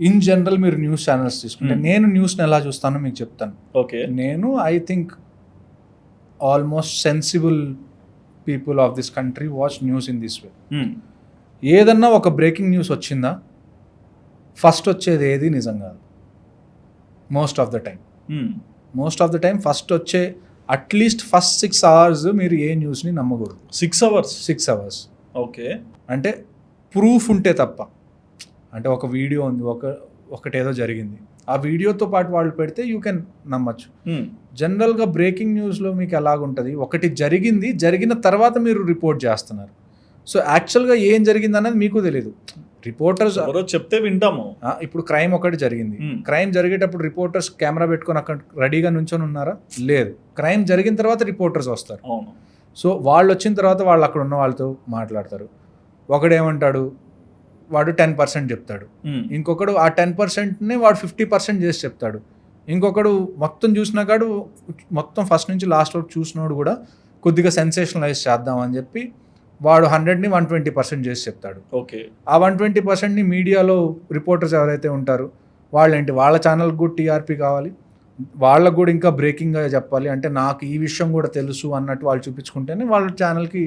In general మీరు news channels తీసుకుంటే నేను న్యూస్ని ఎలా చూస్తానో మీకు చెప్తాను. ఓకే. నేను I think almost sensible people of this country watch news in this way. ఏదన్నా ఒక బ్రేకింగ్ న్యూస్ వచ్చిందా ఫస్ట్ వచ్చేది ఏది నిజం కాదు. Most of the time first వచ్చే అట్లీస్ట్ ఫస్ట్ 6 hours మీరు ఏ న్యూస్ని నమ్మకూడదు. 6 hours. 6 hours. ఓకే. అంటే ప్రూఫ్ ఉంటే తప్ప. అంటే ఒక వీడియో ఉంది, ఒకటేదో జరిగింది, ఆ వీడియోతో పాటు వాళ్ళు పెడితే యూ కెన్ నమ్మచ్చు. జనరల్గా బ్రేకింగ్ న్యూస్లో మీకు ఎలాగుంటుంది, ఒకటి జరిగిన తర్వాత మీరు రిపోర్ట్ చేస్తున్నారు. సో యాక్చువల్గా ఏం జరిగింది అన్నది మీకు తెలియదు. రిపోర్టర్స్ చెప్తే వింటాము. ఇప్పుడు క్రైమ్ ఒకటి జరిగింది, క్రైమ్ జరిగేటప్పుడు రిపోర్టర్స్ కెమెరా పెట్టుకొని అక్కడ రెడీగా నుంచొని ఉన్నారా? లేదు. క్రైమ్ జరిగిన తర్వాత రిపోర్టర్స్ వస్తారు. సో వాళ్ళు వచ్చిన తర్వాత వాళ్ళు అక్కడ ఉన్న వాళ్ళతో మాట్లాడతారు. ఒకడేమంటాడు, వాడు 10% చెప్తాడు, ఇంకొకడు ఆ 10%నే వాడు 50% చేసి చెప్తాడు, ఇంకొకడు మొత్తం చూసినాకాడు మొత్తం ఫస్ట్ నుంచి లాస్ట్ వరకు చూసినోడు కూడా కొద్దిగా సెన్సేషనలైజ్ చేద్దాం అని చెప్పి వాడు 100ని 120% చేసి చెప్తాడు. ఓకే. ఆ 120%ని మీడియాలో రిపోర్టర్స్ ఎవరైతే ఉంటారో వాళ్ళేంటి, వాళ్ళ ఛానల్కి కూడా టీఆర్పీ కావాలి, వాళ్ళకు కూడా ఇంకా బ్రేకింగ్గా చెప్పాలి, అంటే నాకు ఈ విషయం కూడా తెలుసు అన్నట్టు వాళ్ళు చూపించుకుంటేనే వాళ్ళ ఛానల్కి